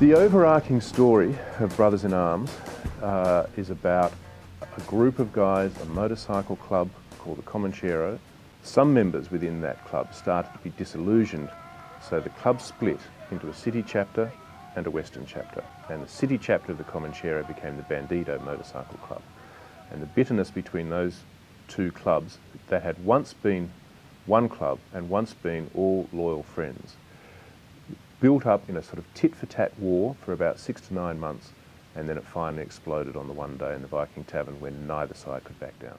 The overarching story of Brothers in Arms is about a group of guys, a motorcycle club called the Comanchero. Some members within that club started to be disillusioned, so the club split into a city chapter and a western chapter. And the city chapter of the Comanchero became the Bandito Motorcycle Club. And the bitterness between those two clubs that had once been one club and once been all loyal friends built up in a sort of tit-for-tat war for about 6 to 9 months, and then it finally exploded on the one day in the Viking Tavern when neither side could back down.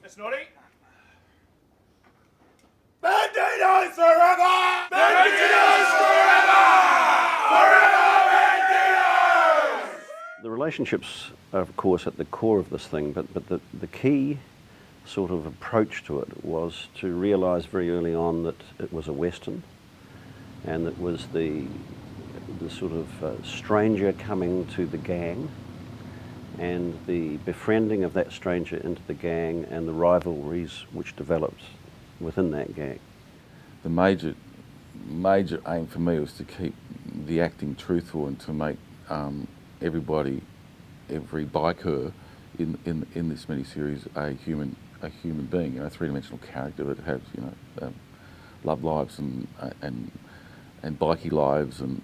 Miss Naughty? Banditos forever! Banditos forever! Forever Banditos! The relationships are, of course, at the core of this thing, but the key sort of approach to it was to realise very early on that it was a Western, and it was the sort of stranger coming to the gang, and the befriending of that stranger into the gang and the rivalries which developed within that gang. The major aim for me was to keep the acting truthful and to make everybody, every biker in this miniseries a human being, a three-dimensional character that has love lives and bikie lives, and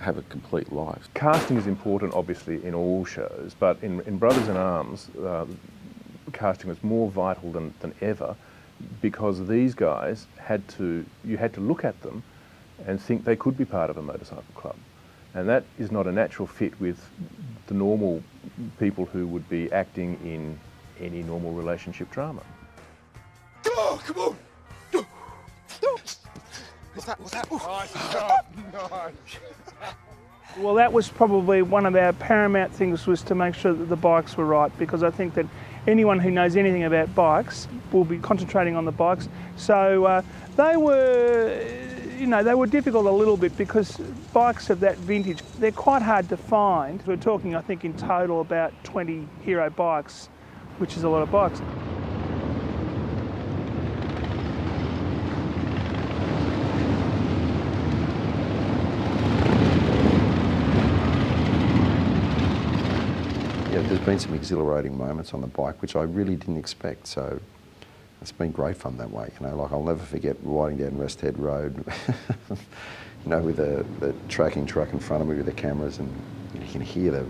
have a complete life. Casting is important, obviously, in all shows, but in Brothers in Arms, casting was more vital than ever, because these guys you had to look at them and think they could be part of a motorcycle club. And that is not a natural fit with the normal people who would be acting in any normal relationship drama. Oh, come on! What's that? Nice job, nice. Well, that was probably one of our paramount things, was to make sure that the bikes were right, because I think that anyone who knows anything about bikes will be concentrating on the bikes. So they were difficult a little bit, because bikes of that vintage, they're quite hard to find. We're talking, I think, in total about 20 hero bikes, which is a lot of bikes. There's been some exhilarating moments on the bike which I really didn't expect, so it's been great fun that way. Like I'll never forget riding down Rest Head Road, with the tracking truck in front of me with the cameras, and you can hear the,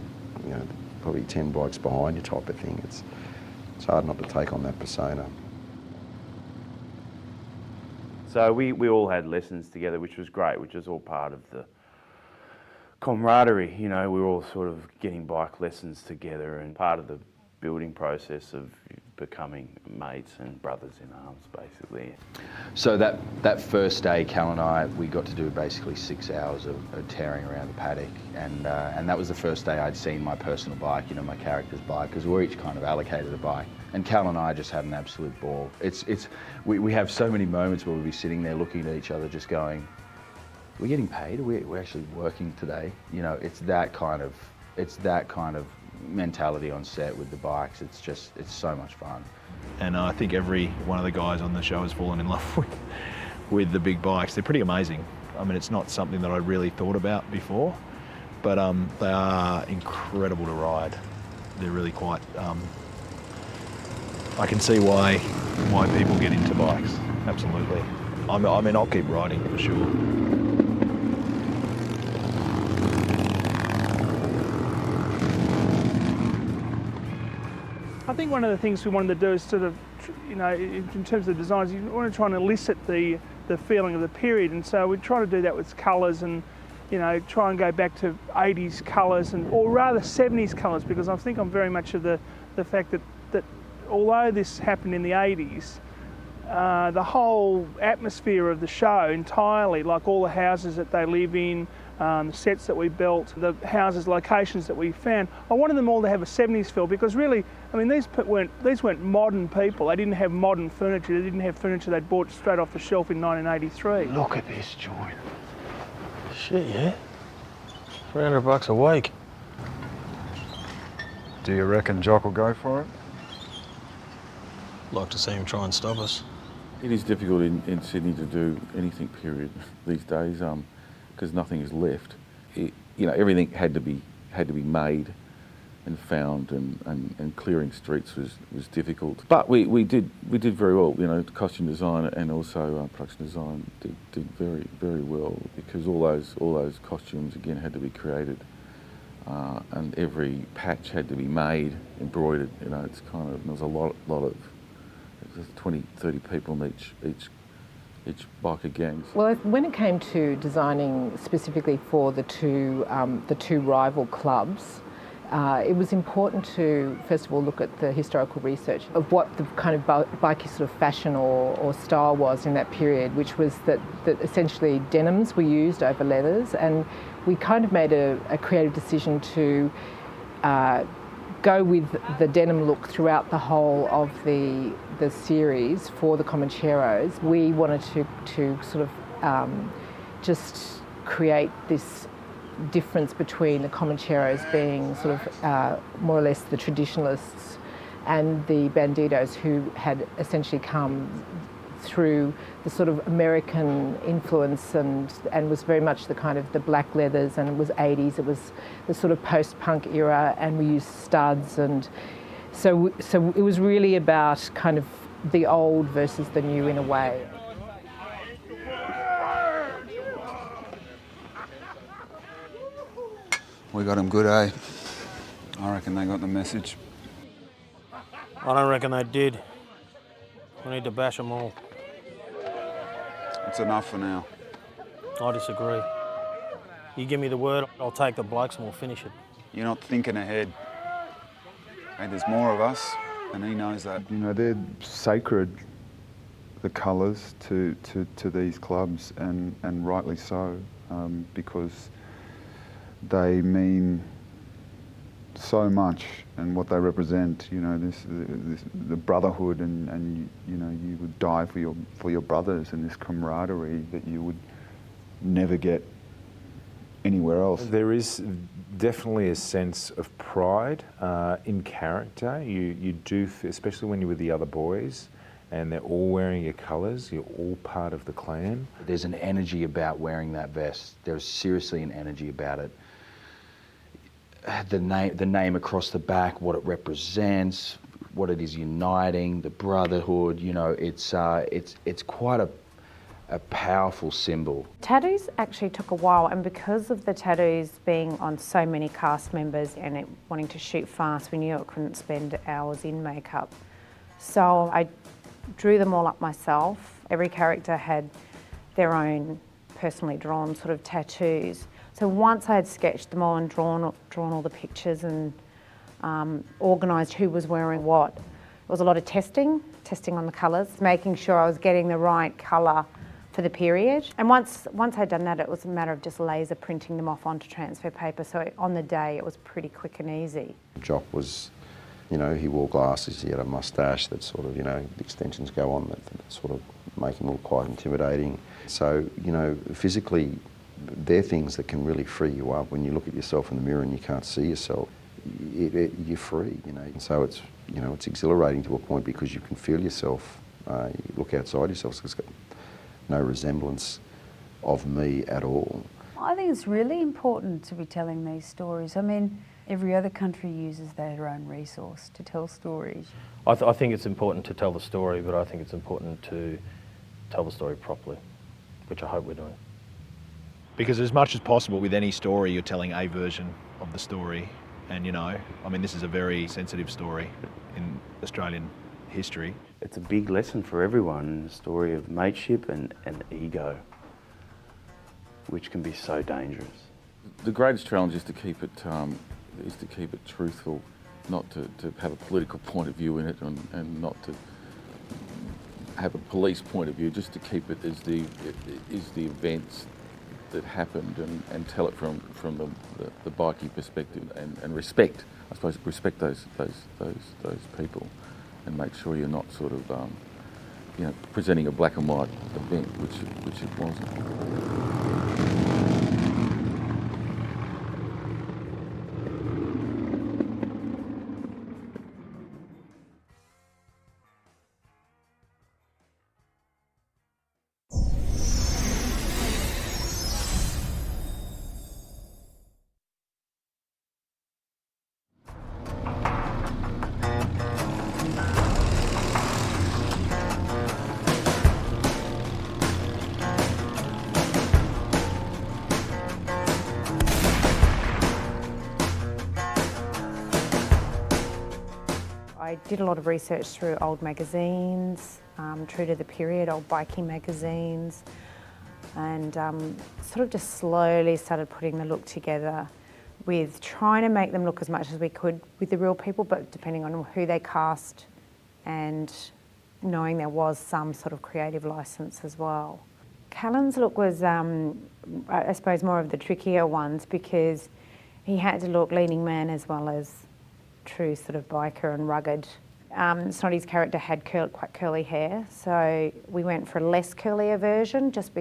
probably 10 bikes behind you type of thing. It's hard not to take on that persona. So we all had lessons together, which was great, which was all part of the camaraderie. We were all sort of getting bike lessons together, and part of the building process of becoming mates and brothers in arms, basically. So that first day, Cal and I, we got to do basically 6 hours of tearing around the paddock, and that was the first day I'd seen my personal bike, my character's bike, because we're each kind of allocated a bike. And Cal and I just had an absolute ball. We have so many moments where we'll be sitting there looking at each other, just going, we're getting paid, we're actually working today. It's that kind of mentality on set with the bikes. It's so much fun. And I think every one of the guys on the show has fallen in love with the big bikes. They're pretty amazing. I mean, it's not something that I really thought about before, but they are incredible to ride. They're really quite, I can see why people get into bikes, absolutely. I mean, I'll keep riding for sure. I think one of the things we wanted to do is sort of, in terms of the designs, you want to try and elicit the feeling of the period, and so we try to do that with colours, and try and go back to 80s colours, or rather 70s colours, because I think I'm very much of the fact that although this happened in the 80s, the whole atmosphere of the show entirely, like all the houses that they live in, the sets that we built, the houses, locations that we found, I wanted them all to have a 70s feel, because really, I mean, these weren't modern people. They didn't have modern furniture. They didn't have furniture they'd bought straight off the shelf in 1983. Look at this joint. Shit, yeah? $300 a week. Do you reckon Jock will go for it? Like to see him try and stop us. It is difficult in Sydney to do anything period these days, because nothing is left. you know, everything had to be made and found, and clearing streets was difficult. But we did very well. You know, costume design and also production design did very well, because all those costumes again had to be created, and every patch had to be made, embroidered. You know, it's kind of, there was a lot of 20, 30 people in each biker gangs. Well, when it came to designing specifically for the two rival clubs, it was important to, first of all, look at the historical research of what the kind of bikie sort of fashion or style was in that period, which was that essentially denims were used over leathers, and we kind of made a creative decision to go with the denim look throughout the whole of the series for the Comancheros. We wanted to sort of just create this difference between the Comancheros being sort of more or less the traditionalists and the bandidos who had essentially come through the sort of American influence and was very much the kind of the black leathers, and it was 80s, it was the sort of post-punk era, and we used studs, and so it was really about kind of the old versus the new in a way. We got them good, eh? I reckon they got the message. I don't reckon they did. We need to bash them all. It's enough for now. I disagree. You give me the word, I'll take the blokes and we'll finish it. You're not thinking ahead. Hey, there's more of us, and he knows that. You know, they're sacred, the colours, to these clubs, and rightly so, because they mean so much, and what they represent. You know, the brotherhood, and you know, you would die for your brothers, and this camaraderie that you would never get anywhere else. There is definitely a sense of pride in character. You do, especially when you're with the other boys, and they're all wearing your colours, you're all part of the clan. There's an energy about wearing that vest. There's seriously an energy about it. The name across the back, what it represents, what it is uniting, the brotherhood. You know, it's quite a powerful symbol. Tattoos actually took a while, and because of the tattoos being on so many cast members and it wanting to shoot fast, we knew it couldn't spend hours in makeup. So I drew them all up myself. Every character had their own personally drawn sort of tattoos. So once I had sketched them all and drawn all the pictures and organised who was wearing what, it was a lot of testing on the colours, making sure I was getting the right colour for the period. And once I'd done that, it was a matter of just laser printing them off onto transfer paper. So on the day, it was pretty quick and easy. Jock was, you know, he wore glasses, he had a moustache that sort of, you know, the extensions go on that sort of make him look quite intimidating. So, you know, physically, they're things that can really free you up. When you look at yourself in the mirror and you can't see yourself, you're free, you know. And so it's, you know, it's exhilarating to a point because you can feel yourself. You look outside yourself, so it's got no resemblance of me at all. I think it's really important to be telling these stories. I mean, every other country uses their own resource to tell stories. I think it's important to tell the story, but I think it's important to tell the story properly, which I hope we're doing. Because as much as possible with any story, you're telling a version of the story. And, you know, I mean, this is a very sensitive story in Australian history. It's a big lesson for everyone, the story of mateship and ego, which can be so dangerous. The greatest challenge is to keep it truthful, not to have a political point of view in it, and not to have a police point of view, just to keep it as the events that happened, and tell it from the bikie perspective, and respect, I suppose, respect those people, and make sure you're not sort of you know, presenting a black and white event, which it wasn't. I did a lot of research through old magazines, true to the period, old bikie magazines, and sort of just slowly started putting the look together with trying to make them look as much as we could with the real people, but depending on who they cast and knowing there was some sort of creative license as well. Callan's look was, I suppose, more of the trickier ones because he had to look leading man as well as true sort of biker and rugged. Snotty's character had quite curly hair, so we went for a less curlier version just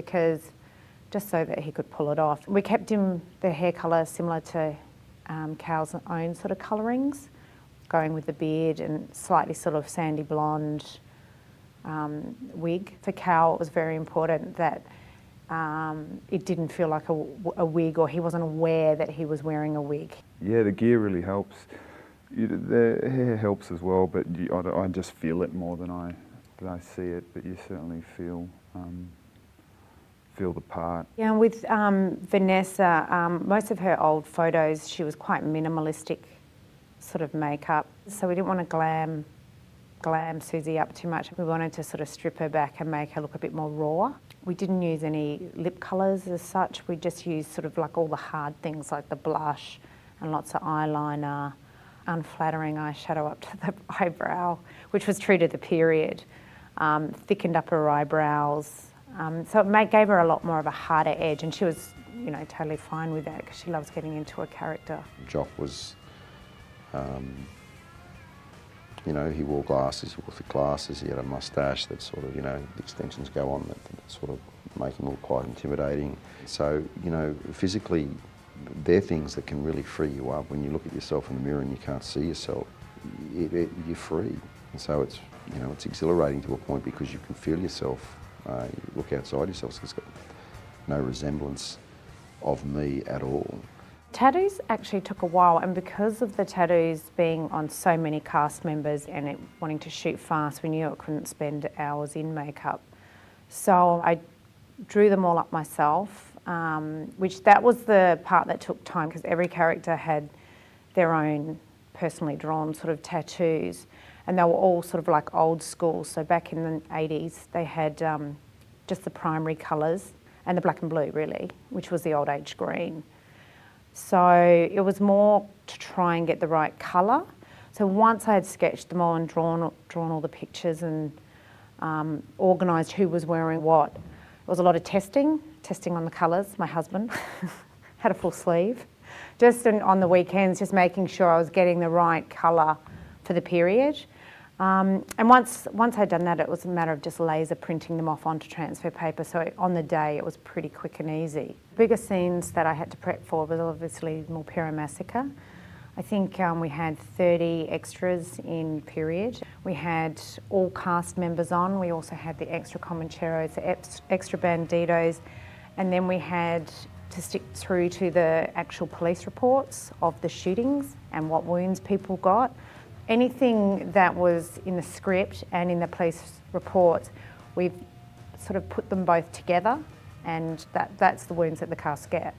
so that he could pull it off. We kept him the hair colour similar to Cal's own sort of colourings, going with the beard and slightly sort of sandy blonde wig. For Cal, it was very important that it didn't feel like a wig, or he wasn't aware that he was wearing a wig. Yeah, the gear really helps. The hair helps as well, but I just feel it more than I see it. But you certainly feel the part. Yeah, with Vanessa, most of her old photos, she was quite minimalistic sort of makeup, so we didn't want to glam Susie up too much. We wanted to sort of strip her back and make her look a bit more raw. We didn't use any lip colours as such. We just used sort of like all the hard things like the blush and lots of eyeliner, unflattering eyeshadow up to the eyebrow, which was true to the period. Thickened up her eyebrows. So it gave her a lot more of a harder edge, and she was, you know, totally fine with that because she loves getting into a character. Jock was, you know, he wore glasses, he wore thick glasses, he had a moustache that sort of, you know, the extensions go on that sort of make him look quite intimidating. So, you know, physically, they're things that can really free you up. When you look at yourself in the mirror and you can't see yourself, you're free. And so it's, you know, it's exhilarating to a point because you can feel yourself. You look outside yourself, so it's got no resemblance of me at all. Tattoos actually took a while, and because of the tattoos being on so many cast members and it wanting to shoot fast, we knew it couldn't spend hours in makeup. So I drew them all up myself, which that was the part that took time because every character had their own personally drawn sort of tattoos, and they were all sort of like old school. So back in the 80s, they had just the primary colours and the black and blue really, which was the old age green. So it was more to try and get the right colour. So once I had sketched them all and drawn all the pictures and organised who was wearing what, it was a lot of testing on the colours. My husband had a full sleeve. Just on the weekends, just making sure I was getting the right colour for the period. And once I'd done that, it was a matter of just laser printing them off onto transfer paper. So on the day, it was pretty quick and easy. The bigger scenes that I had to prep for was obviously Mulpera Massacre. I think we had 30 extras in period. We had all cast members on. We also had the extra comancheros, the extra banditos, and then we had to stick through to the actual police reports of the shootings and what wounds people got. Anything that was in the script and in the police reports, we've sort of put them both together, and that's the wounds that the cast get.